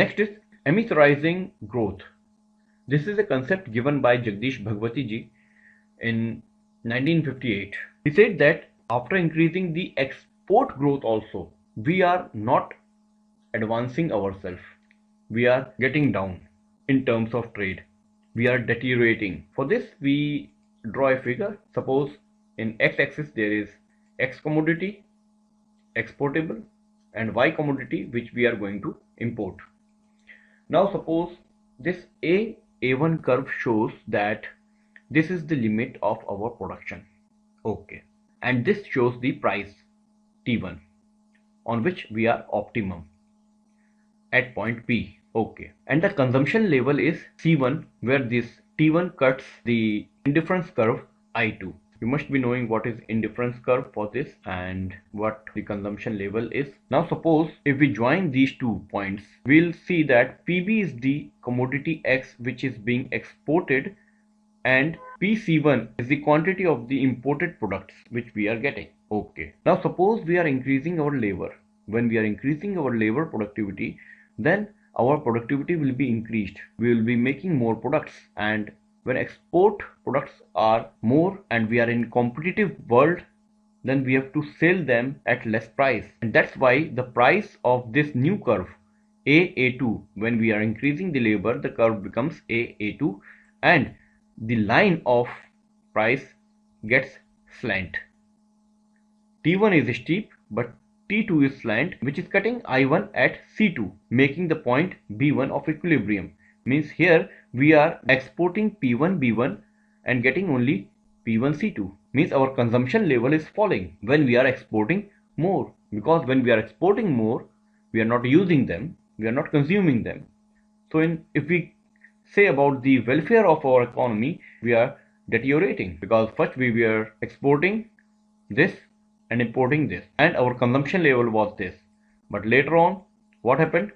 Next is Immiserizing growth. This is a concept given by Jagdish Bhagwati ji in 1958. He said that after increasing the export growth also, we are not advancing ourselves. We are getting down in terms of trade. We are deteriorating. For this, we draw a figure. Suppose in x-axis there is x commodity, exportable, and y commodity which we are going to import. Now suppose this A1 curve shows that this is the limit of our production. Okay. And this shows the price T1 on which we are optimum at point P. Okay. And the consumption level is C1 where this T1 cuts the indifference curve I2. You must be knowing what is indifference curve for this and what the consumption level is. Now suppose if we join these 2 points, we'll see that PB is the commodity X which is being exported and PC1 is the quantity of the imported products which we are getting. Okay. Now suppose we are increasing our labor. When we are increasing our labor productivity, then our productivity will be increased. We will be making more products, and when export products are more and we are in competitive world, then we have to sell them at less price. And that's why the price of this new curve AA2, when we are increasing the labor, the curve becomes AA2 and the line of price gets slant. T1 is steep but T2 is slant, which is cutting I1 at C2, making the point B1 of equilibrium. Means here we are exporting P1 B1 and getting only P1 C2. Means our consumption level is falling when we are exporting more, because when we are exporting more, we are not using them, we are not consuming them. So if we say about the welfare of our economy, we are deteriorating, because first we were exporting this and importing this, and our consumption level was this. But later on, what happened?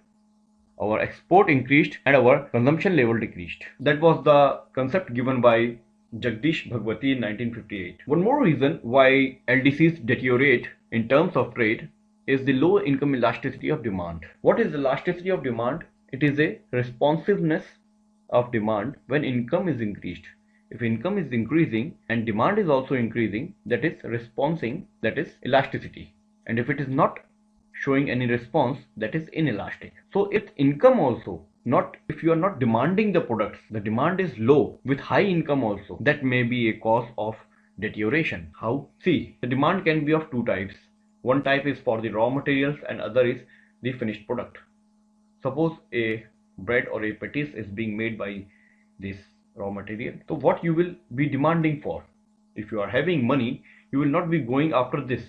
Our export increased and our consumption level decreased. That was the concept given by Jagdish Bhagwati in 1958. One more reason why LDCs deteriorate in terms of trade is the low income elasticity of demand. What is elasticity of demand? It is a responsiveness of demand when income is increased. If income is increasing and demand is also increasing, that is responding, that is elasticity. And if it is not showing any response, that is inelastic. So if income also, not if you are not demanding the products, the demand is low with high income also, that may be a cause of deterioration. How? See, the demand can be of 2 types. One type is for the raw materials and other is the finished product. Suppose a bread or a patties is being made by this raw material. So what you will be demanding for? If you are having money, you will not be going after this.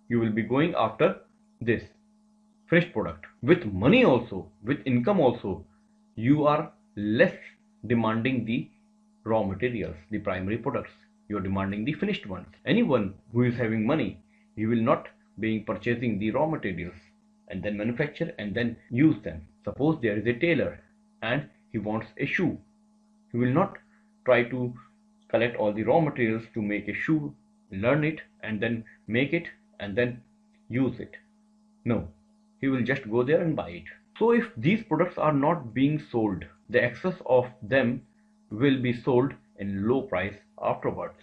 You will be going after this finished product. With money also, with income also, you are less demanding the raw materials, the primary products. You are demanding the finished ones. Anyone who is having money, he will not be purchasing the raw materials and then manufacture and then use them. Suppose there is a tailor and he wants a shoe. He will not try to collect all the raw materials to make a shoe, learn it and then make it and then use it. No, he will just go there and buy it. So if these products are not being sold, the excess of them will be sold in low price afterwards.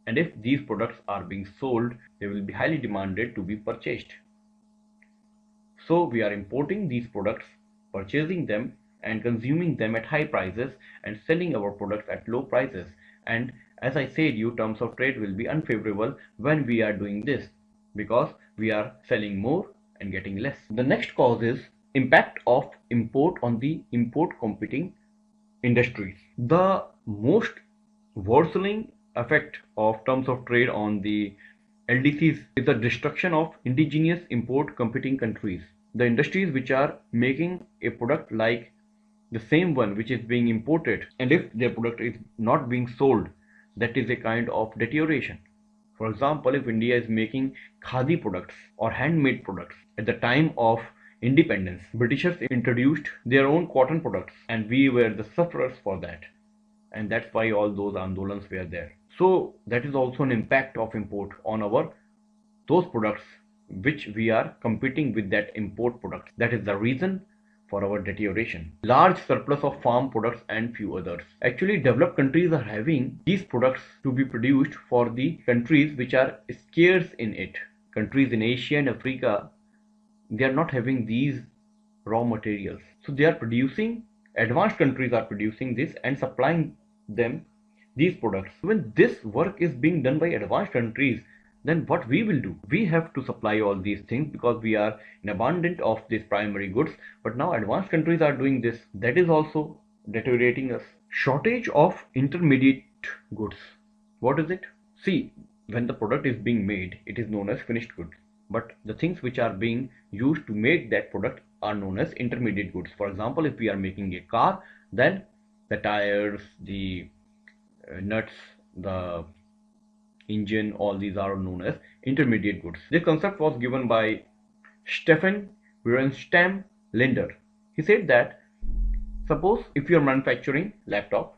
And if these products are being sold, they will be highly demanded to be purchased. So we are importing these products, purchasing them and consuming them at high prices and selling our products at low prices. And as I said, terms of trade will be unfavorable when we are doing this, because we are selling more and getting less. The next cause is impact of import on the import competing industries. The most worsening effect of terms of trade on the LDCs is the destruction of indigenous import competing countries. The industries which are making a product like the same one which is being imported, and if their product is not being sold, that is a kind of deterioration. For example, if India is making khadi products or handmade products, at the time of independence, Britishers introduced their own cotton products and we were the sufferers for that. And that's why all those andolans were there. So that is also an impact of import on those products which we are competing with that import products. That is the reason for our deterioration. Large surplus of farm products and few others. Actually, developed countries are having these products to be produced for the countries which are scarce in it. Countries in Asia and Africa, they are not having these raw materials. So they are producing, advanced countries are producing this and supplying them these products. When this work is being done by advanced countries, then what we will do? We have to supply all these things because we are in abundance of these primary goods. But now advanced countries are doing this. That is also deteriorating us. Shortage of intermediate goods. What is it? See, when the product is being made, it is known as finished goods. But the things which are being used to make that product are known as intermediate goods. For example, if we are making a car, then the tires, the nuts, the engine, all these are known as intermediate goods. This concept was given by Stefan Wierenstam Linder. He said that suppose if you are manufacturing laptop,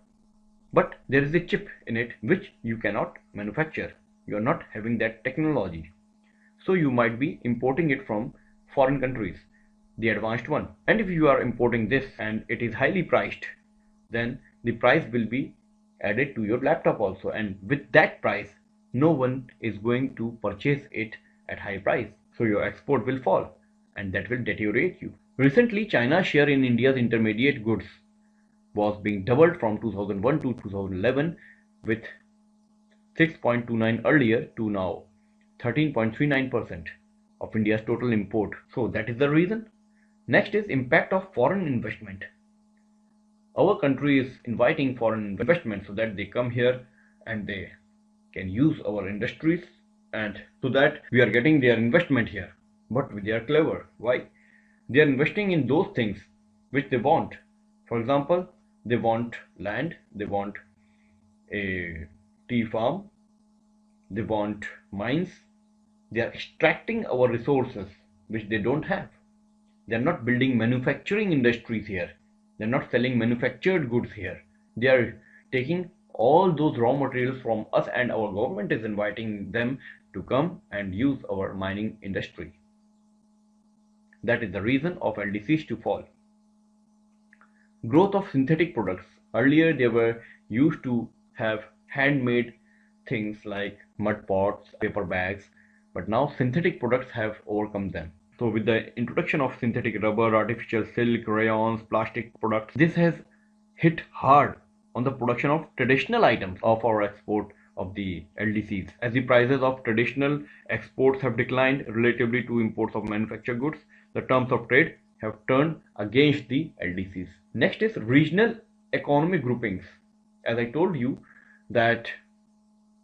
but there is a chip in it which you cannot manufacture. You are not having that technology. So you might be importing it from foreign countries, the advanced one. And if you are importing this and it is highly priced, then the price will be added to your laptop also. And with that price, no one is going to purchase it at high price. So your export will fall and that will deteriorate you. Recently, China's share in India's intermediate goods was being doubled from 2001 to 2011 with 6.29 earlier to now 13.39% of India's total import. So that is the reason. Next is impact of foreign investment. Our country is inviting foreign investment so that they come here and they can use our industries, and so that we are getting their investment here. But they are clever. Why? They are investing in those things which they want. For example, they want land, they want a tea farm, they want mines. They are extracting our resources which they don't have. They are not building manufacturing industries here. They are not selling manufactured goods here. They are taking all those raw materials from us, and our government is inviting them to come and use our mining industry. That is the reason of LDCs to fall. Growth of synthetic products. Earlier they were used to have handmade things like mud pots, paper bags, but now synthetic products have overcome them. So with the introduction of synthetic rubber, artificial silk, rayons, plastic products, this has hit hard on the production of traditional items of our export of the LDCs. As the prices of traditional exports have declined relatively to imports of manufactured goods, the terms of trade have turned against the LDCs. Next is regional economic groupings. As I told you that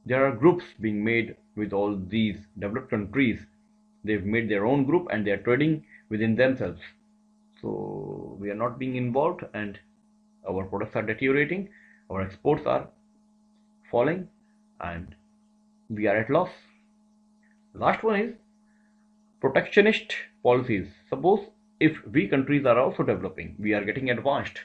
there are groups being made with all these developed countries. They've made their own group and they are trading within themselves. So we are not being involved and our products are deteriorating, our exports are falling and we are at loss. Last one is protectionist policies. Suppose if we countries are also developing, we are getting advanced,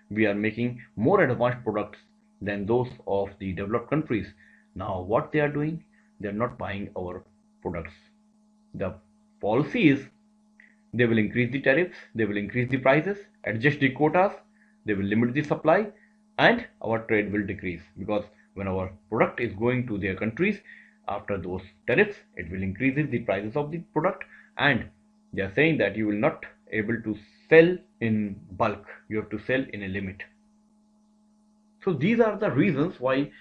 we are making more advanced products than those of the developed countries. Now what they are doing? They are not buying our products. The policy is they will increase the tariffs, they will increase the prices, adjust the quotas, they will limit the supply, and our trade will decrease, because when our product is going to their countries, after those tariffs, it will increase the prices of the product, and they are saying that you will not able to sell in bulk, you have to sell in a limit. So these are the reasons why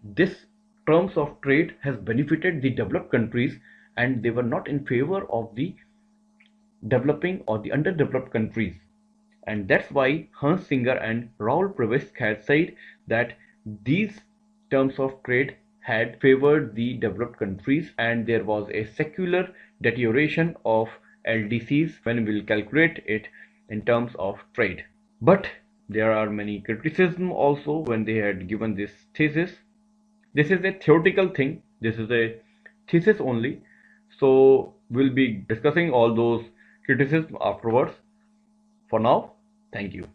this terms of trade has benefited the developed countries and they were not in favor of the developing or the underdeveloped countries. And that's why Hans Singer and Raoul Prebisch had said that these terms of trade had favored the developed countries and there was a secular deterioration of LDCs when we'll calculate it in terms of trade. But there are many criticisms also when they had given this thesis. This is a theoretical thing, this is a thesis only, so we'll be discussing all those criticisms afterwards. For now, thank you.